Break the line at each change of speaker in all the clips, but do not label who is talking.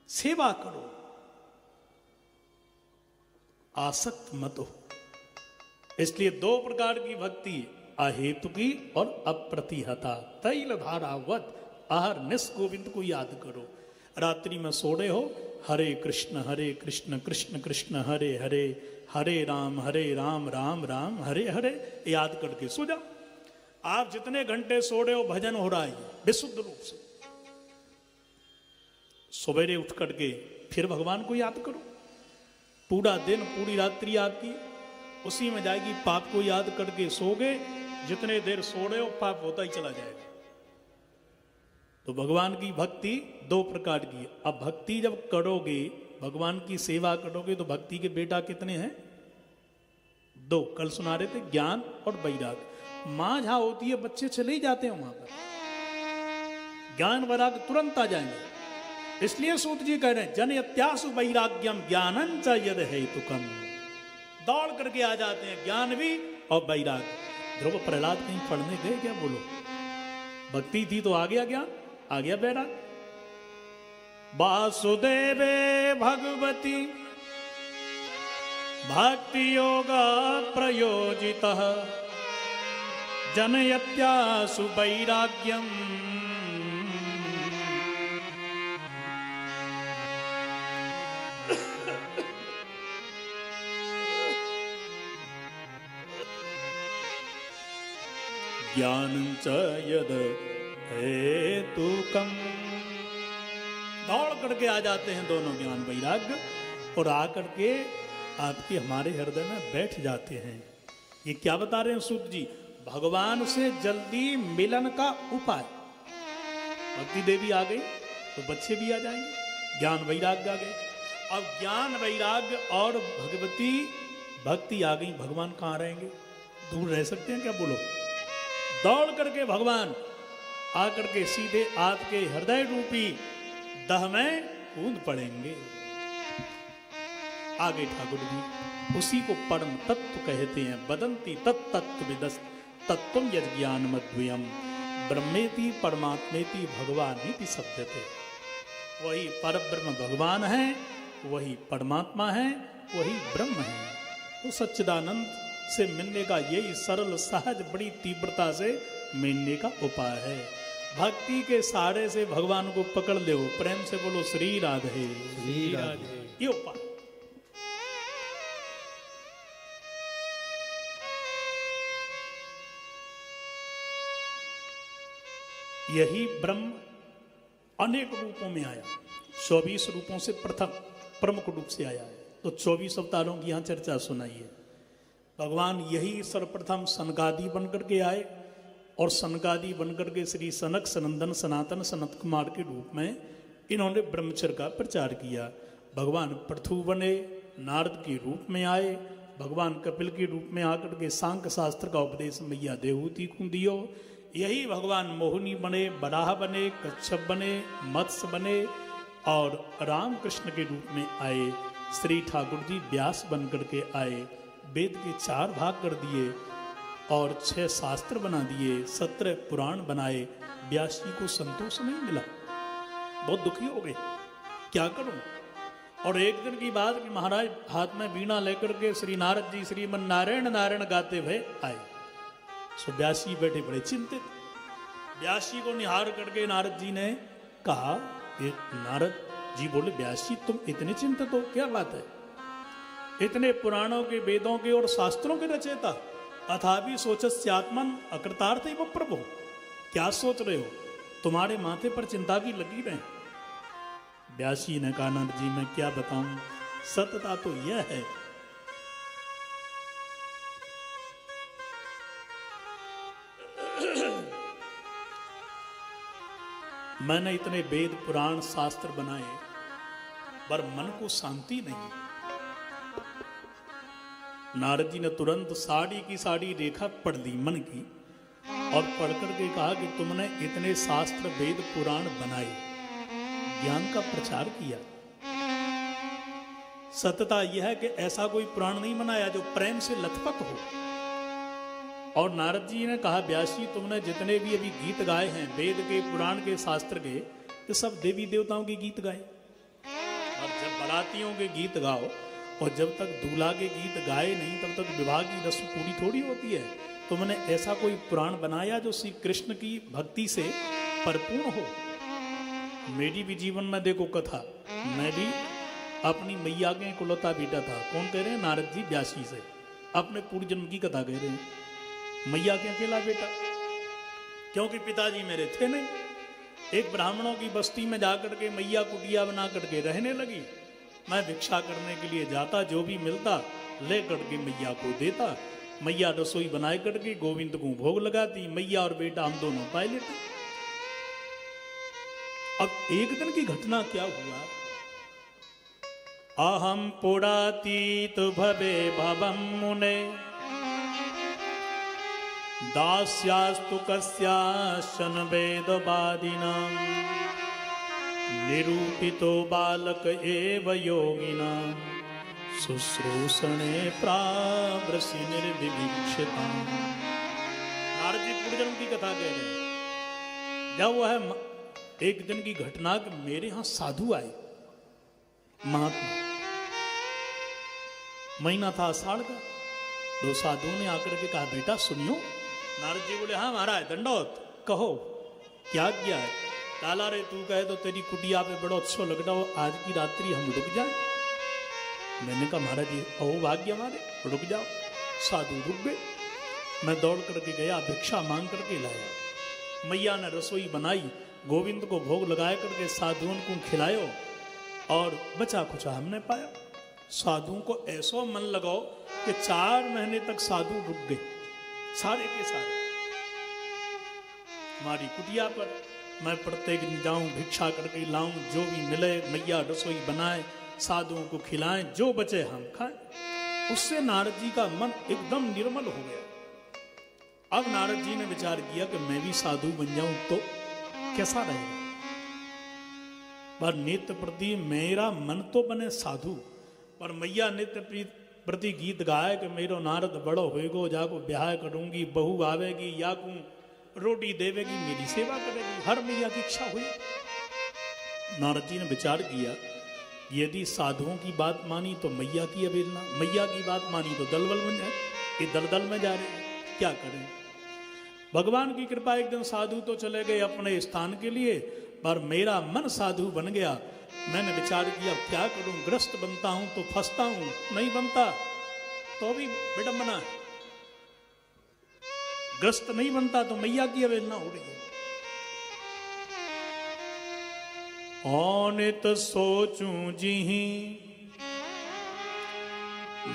सेवा करो, आसक्त मत हो। इसलिए दो प्रकार की भक्ति, अहेतु की और अप्रतिहता। तैल धारावत आहर निस गोविंद को याद करो। रात्रि में सोड़े हो, हरे कृष्ण कृष्ण कृष्ण हरे हरे, हरे राम राम राम हरे हरे याद करके सो जाओ। आप जितने घंटे सोड़े हो भजन हो रहा है विशुद्ध रूप से। सवेरे उठ करके फिर भगवान को याद करो। पूरा दिन पूरी रात्रि आपकी उसी में जाएगी। पाप को याद करके सोगे, जितने देर सो रहे हो पाप होता ही चला जाएगा। तो भगवान की भक्ति दो प्रकार की है। अब भक्ति जब करोगे, भगवान की सेवा करोगे, तो भक्ति के बेटा कितने हैं? दो। कल सुना रहे थे, ज्ञान और वैराग। मां जहां होती है बच्चे चले ही जाते हैं वहां पर। ज्ञान वैराग तुरंत आ जाएंगे। इसलिए सूत जी कह रहे हैं, जन यत्यासु वैराग्यम ज्ञानं च यद हेतुकम। दौड़ करके आ जाते हैं ज्ञान भी और वैराग। ध्रुव प्रहलाद कहीं पढ़ने गए क्या? बोलो, भक्ति थी तो आ गया ज्ञान, आ गया वैराग। वासुदेवे भगवती भक्ति योग प्रयोजितः जनयत्यासु वैराग्यम। ज्ञानं च यद हेतुकम्। दौड़ करके आ जाते हैं दोनों, ज्ञान वैराग्य, और आकर के आपके हमारे हृदय में बैठ जाते हैं। ये क्या बता रहे हैं सूत जी? भगवान से जल्दी मिलन का उपाय। भक्ति देवी आ गई तो बच्चे भी आ जाएंगे, ज्ञान वैराग्य आ गए। अब ज्ञान वैराग्य और भगवती भक्ति आ गई, भगवान कहाँ रहेंगे? दूर रह सकते हैं क्या? बोलो। दौड़ करके भगवान आकर के सीधे आपके हृदय रूपी दह में कूद पड़ेंगे। आगे ठाकुर जी उसी को परम तत्व कहते हैं। बदंती तत्तत्व विदस्त तत्वम यद ज्ञान मद्वयम ब्रह्मेति परमात्मेति भगवानीति शब्दते। वही परब्रह्म भगवान है, वही परमात्मा है, वही ब्रह्म है। तो सच्चिदानंद से मिलने का यही सरल सहज बड़ी तीव्रता से मिलने का उपाय है। भक्ति के सहारे से भगवान को पकड़ लो। प्रेम से बोलो श्री राधे श्री राधे। ये उपाय। यही ब्रह्म अनेक रूपों में आया। 24 रूपों से प्रथम प्रमुख रूप से आया है। तो 24 अवतारों की यहां चर्चा सुनाइए। भगवान यही सर्वप्रथम सनकादि बनकर के आए, और सनकादि बनकर के श्री सनक सनंदन सनातन सनत कुमार के रूप में इन्होंने ब्रह्मचर्य का प्रचार किया। भगवान पृथु बने, नारद के रूप में आए, भगवान कपिल के रूप में आकर के सांख्य शास्त्र का उपदेश मैया देवहूति को दियो। यही भगवान मोहिनी बने, बराह बने, कच्छप बने, मत्स्य बने, और रामकृष्ण के रूप में आए। श्री ठाकुर जी व्यास बन करके आए, वेद के 4 भाग कर दिए और 6 शास्त्र बना दिए, 17 पुराण बनाए। व्यास जी को संतोष नहीं मिला, बहुत दुखी हो गए, क्या करूं। और एक दिन की बात कि महाराज हाथ में वीणा लेकर के श्री नारद जी श्रीमन नारायण नारायण गाते हुए आए। सो व्यास जी बैठे बड़े चिंतित। व्यास जी को निहार करके नारद जी ने कहा, नारद जी बोले, व्यास जी तुम इतने चिंतित हो, क्या बात है? इतने पुराणों के, वेदों के और शास्त्रों के रचयिता, अथापि सोचस्यात्मन अकृतार्थ एव प्रभु। क्या सोच रहे हो? तुम्हारे माथे पर चिंता की लकीर है। व्यास जी ने कहा, नारद जी मैं क्या बताऊं, सत्यता तो यह है मैंने इतने वेद पुराण शास्त्र बनाए, पर मन को शांति नहीं। नारद जी ने तुरंत साड़ी की साड़ी रेखा पढ़ ली मन की, और पढ़ करके कहा कि तुमने इतने शास्त्र वेद पुराण बनाए, ज्ञान का प्रचार किया। सत्यता यह है कि ऐसा कोई पुराण नहीं बनाया जो प्रेम से लथपथ हो। और नारद जी ने कहा, व्यास जी तुमने जितने भी अभी गीत गाए हैं, वेद के, पुराण के, शास्त्र के, ये सब देवी देवताओं के गीत गाए। और जब बारातियों के गीत गाओ और जब तक दूल्हा के गीत गाए नहीं तब तक विवाह की रस्म पूरी थोड़ी होती है। तो मैंने ऐसा कोई पुराण बनाया जो श्री कृष्ण की भक्ति से परिपूर्ण हो। मेरी भी जीवन में देखो कथा, मैं भी अपनी मैया के कुलता बेटा था। कौन कह रहे हैं? नारद जी व्यासी से अपने पूर्व जन्म की कथा कह रहे हैं। मैया के अकेला बेटा, क्योंकि पिताजी मेरे थे नहीं। एक ब्राह्मणों की बस्ती में जाकर के मैया कुटिया बना करके रहने लगी। मैं भिक्षा करने के लिए जाता, जो भी मिलता ले करके मैया को देता। मैया रसोई बनाए करके गोविंद को भोग लगाती। मैया और बेटा हम दोनों पाए लेते। अब एक दिन की घटना क्या हुआ? अहम पुरातीत भवे भवम मुने दास्यास्तु कस्याश्चन वेदवादिनां निरूपितो बालक एव योगिनां शुश्रूषणे प्रावृषि निर्विवीक्षितां। नारद जी पूर्वजन्म की कथा कह रहे हैं। जब वह एक दिन की घटना कि मेरे यहां साधु आए, महात्मा। महीना था आषाढ़ का। दो साधुओं ने आकर के कहा, बेटा सुनियो। नारद जी बोले, हाँ महाराज दंडोत, कहो क्या किया है? लाला रे तू कहे तो तेरी कुटिया पे बड़ा अच्छा लग रहा हो, आज की रात्रि हम रुक जाए। मैंने कहा महाराज जी अहो भाग्य हमारे, रुक जाओ। साधु रुक गए। मैं दौड़ करके गया, भिक्षा मांग करके लाया। मैया ने रसोई बनाई, गोविंद को भोग लगाए करके साधुओं को खिलायो और बचा खुचा हमने पाया। साधुओं को ऐसा मन लगाओ कि 4 महीने तक साधु रुक गए, सारे के सारे हमारी कुटिया पर। मैं प्रत्येक दिन जाऊं, भिक्षा करके लाऊं, जो भी मिले मैया रसोई बनाए, साधुओं को खिलाएं, जो बचे हम खाएं। उससे नारद जी का मन एकदम निर्मल हो गया। अब नारद जी ने विचार किया कि मैं भी साधु बन जाऊं तो कैसा रहेगा। पर नित्य प्रति मेरा मन तो बने साधु, पर मैया नित्य प्रति गीत गाए कि मेरो नारद बड़ो होएगो, जाको ब्याह करूंगी, बहू आवेगी, या को रोटी देवेगी, मेरी सेवा करेगी। हर मैया की इच्छा हुई। नारद जी ने विचार किया, यदि साधुओं की बात मानी तो मैया की अवहेलना, मैया की बात मानी तो दलबल बन जाए। ये दलदल में जा रहे हैं, क्या करें। भगवान की कृपा, एक दिन साधु तो चले गए अपने स्थान के लिए, पर मेरा मन साधु बन गया। मैंने विचार किया क्या करूं, ग्रस्त बनता हूं तो फंसता हूं, नहीं बनता तो भी विडंबना है, ग्रस्त नहीं बनता तो मैया की अवहेलना हो रही है। औनित सोचूं जिहि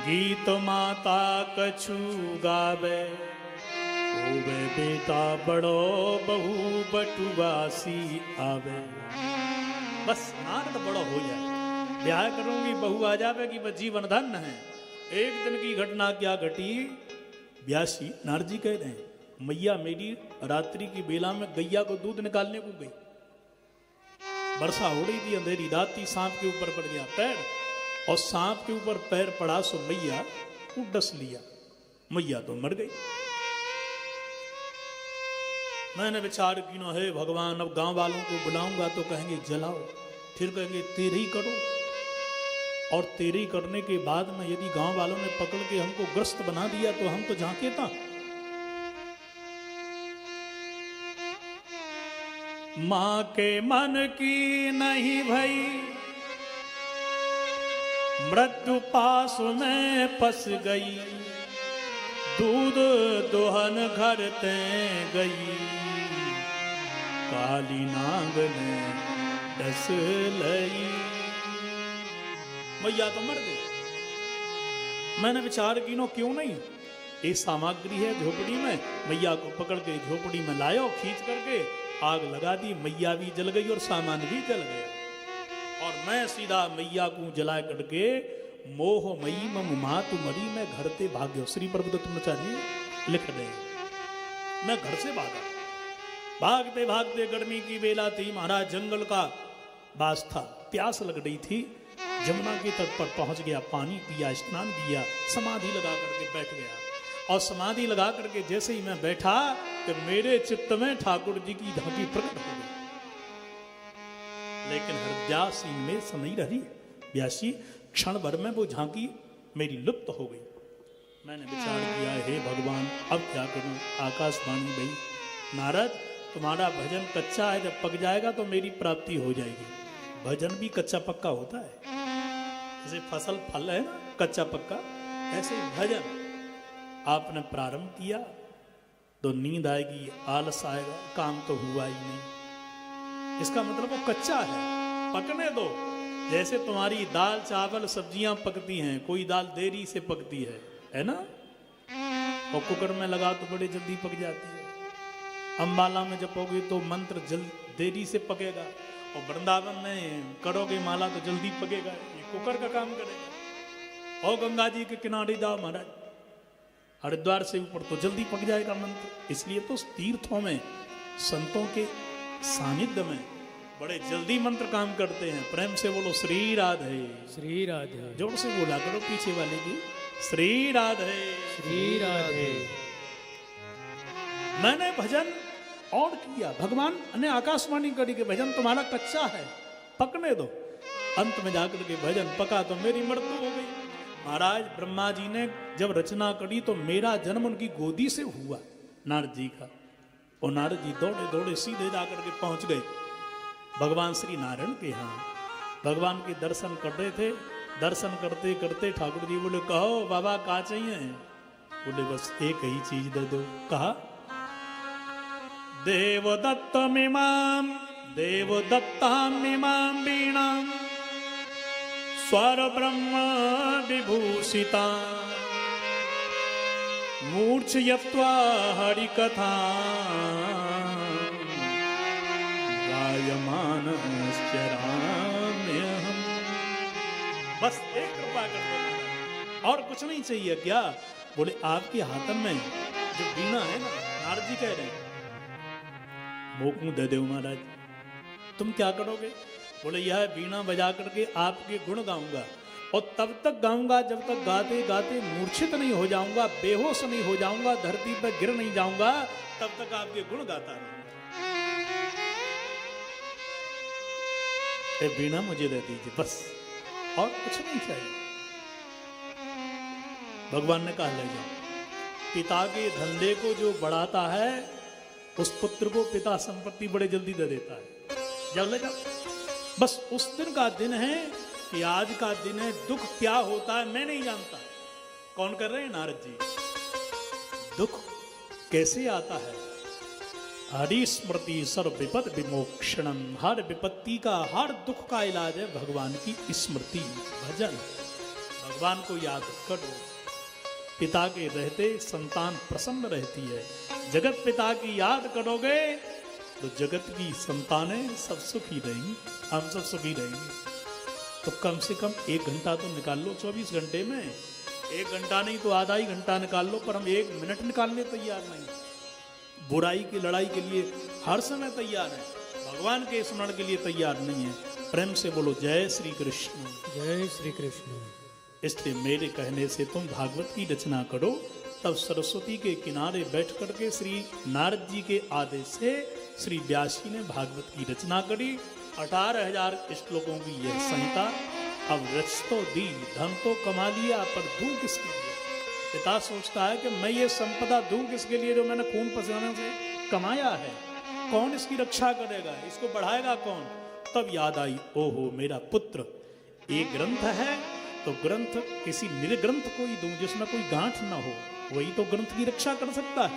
गीत माता कछु गावे, ओवे बेटा बड़ो बहु बटुआसी आवे। बस नारद बड़ा हो जाए, ब्याह करूंगी, बहू आ जाएगी, बस जीवन धन्य है। एक दिन की घटना क्या घटी? व्यासी नारद जी कह रहे हैं, मैया मेरी रात्रि की बेला में गैया को दूध निकालने को गई। वर्षा हो रही थी, अंधेरी रात थी, सांप के ऊपर पड़ गया पैर, और सांप के ऊपर पैर पड़ा सो मैया को डस लिया। मैया तो मर गई। मैंने विचार किया, हे भगवान, अब गांव वालों को बुलाऊंगा तो कहेंगे जलाओ, फिर कहेंगे तेरे ही करो, और तेरे ही करने के बाद में यदि गांव वालों ने पकड़ के हमको ग्रस्त बना दिया तो हम तो झांके था। मां के मन की नहीं भई, मृत्यु पास में फंस गई, दूध दोहन घर ते गई, काली नाग ने डस लई। मैया तो मर गई। मैंने विचार की नो क्यों नहीं, ये सामग्री है झोपड़ी में, मैया को पकड़ के झोपड़ी में लायो, खींच करके आग लगा दी, मैया भी जल गई और सामान भी जल गया। और मैं सीधा मैया को जला करके मोह मई मम मातु मरी मैं घर से भाग्यो। श्री प्रभुदत्ताचार्य लिख रहे हैं, मैं घर से भागा। भागते भागते गर्मी की बेला थी, महाराज जंगल का बास था, प्यास लग रही थी, जमुना के तट पर पहुंच गया, पानी पिया, स्नान किया, समाधि लगा करके बैठ गया। और समाधि लगा करके जैसे ही मैं बैठा तो मेरे चित्त में ठाकुर जी की झांकी प्रकट हो गई। लेकिन हृदयासीन में सनई रही। व्यासी क्षण भर में वो झांकी मेरी लुप्त हो गई। मैंने विचार किया, हे भगवान अब क्या करूं। आकाशवाणी भई, नारद तुम्हारा भजन कच्चा है, जब पक जाएगा तो मेरी प्राप्ति हो जाएगी। भजन भी कच्चा पक्का होता है, जैसे फसल फल है ना कच्चा पक्का, ऐसे ही भजन आपने प्रारंभ किया तो नींद आएगी, आलस आएगा, काम तो हुआ ही नहीं। इसका मतलब वो कच्चा है, पकने दो। जैसे तुम्हारी दाल चावल सब्जियां पकती हैं, कोई दाल देरी से पकती है ना, और कुकर में लगा तो बड़े जल्दी पक जाती है। अम्बाला में जपोगे तो मंत्र देरी से पकेगा, और वृंदावन में करोगे माला तो जल्दी पकेगा। ये कुकर का काम करेगा। और गंगा जी के किनारे जाओ महाराज, हरिद्वार से ऊपर तो जल्दी पक जाएगा मंत्र। इसलिए तो तीर्थों में संतों के सानिध्य में बड़े जल्दी मंत्र काम करते हैं। प्रेम से बोलो श्री राधे, श्री राधे। जोर से बोला करो पीछे वाले की, श्री राधे, श्री राधे। मैंने भजन और किया, भगवान ने आकाशवाणी करी कि भजन तुम्हारा कच्चा है, पकने दो। अंत में जाकर के भजन पका तो मेरी मृत्यु हो गई। महाराज ब्रह्मा जी ने जब रचना करी तो मेरा जन्म उनकी गोदी से हुआ, नारद जी का। और नारद जी दौड़े दौड़े सीधे जाकर के पहुंच गए भगवान श्री नारायण के यहाँ। भगवान के दर्शन कर रहे थे। दर्शन करते करते ठाकुर जी बोले, कहो बाबा क्या चाहिए? बोले बस एक ही चीज दे दो। कहा, देवदत्तमिमां वीणां स्वर ब्रह्म विभूषिता मूर्छयत्वा हरिकथा गायमानश्चराम्यहम्। बस एक कृपा कर दो, और कुछ नहीं चाहिए क्या? बोले आपके हाथ में जो वीणा है ना, नारद जी कह रहे हैं, मोकू दे दो महाराज। तुम क्या करोगे? बोले यह वीणा बजा करके आपके गुण गाऊंगा, और तब तक गाऊंगा जब तक गाते गाते मूर्छित नहीं हो जाऊंगा, बेहोश नहीं हो जाऊंगा, धरती पर गिर नहीं जाऊंगा, तब तक आपके गुण गाता रहूंगा। ये वीणा मुझे दे दीजिए बस, और कुछ नहीं चाहिए। भगवान ने कहा, ले जाओ। पिता के धंधे को जो बढ़ाता है उस पुत्र को पिता संपत्ति बड़े जल्दी दे देता है। जब ले जाओ। बस उस दिन का दिन है कि आज का दिन है। दुख क्या होता है मैं नहीं जानता। कौन कर रहे हैं? नारद जी। दुख कैसे आता है? हरि स्मृति सर्व विपद विमोक्षणम। हर विपत्ति का, हर दुख का इलाज है भगवान की स्मृति, भजन। भगवान को याद करो। पिता के रहते संतान प्रसन्न रहती है। जगत पिता की याद करोगे तो जगत की संतानें सब सुखी रहेंगी, हम सब सुखी रहेंगे। तो कम से कम 1 घंटा तो निकाल लो 24 घंटे में। 1 घंटा नहीं तो आधा ही घंटा निकाल लो, पर हम 1 मिनट निकालने तैयार नहीं। बुराई की लड़ाई के लिए हर समय तैयार है, भगवान के स्मरण के लिए तैयार नहीं है। प्रेम से बोलो जय श्री कृष्ण, जय श्री कृष्ण। इसलिए मेरे कहने से तुम भागवत की रचना करो। तब सरस्वती के किनारे बैठ करके श्री नारद जी के आदेश से श्री व्यासी ने भागवत की रचना करी। 18,000 श्लोकों की यह संहिता। अब रच तो दी, धन तो कमा लिया, पर दूं किसके लिए? पिता सोचता है कि मैं ये संपदा दूं किसके लिए जो मैंने खून पसीने से कमाया है? कौन इसकी रक्षा करेगा? इसको बढ़ाएगा कौन? तब याद आई, ओहो मेरा पुत्र, एक ग्रंथ है तो ग्रंथ किसी निर्ग्रंथ को ही दूं जिसमें कोई गांठ ना हो, वही तो ग्रंथ की रक्षा कर सकता है।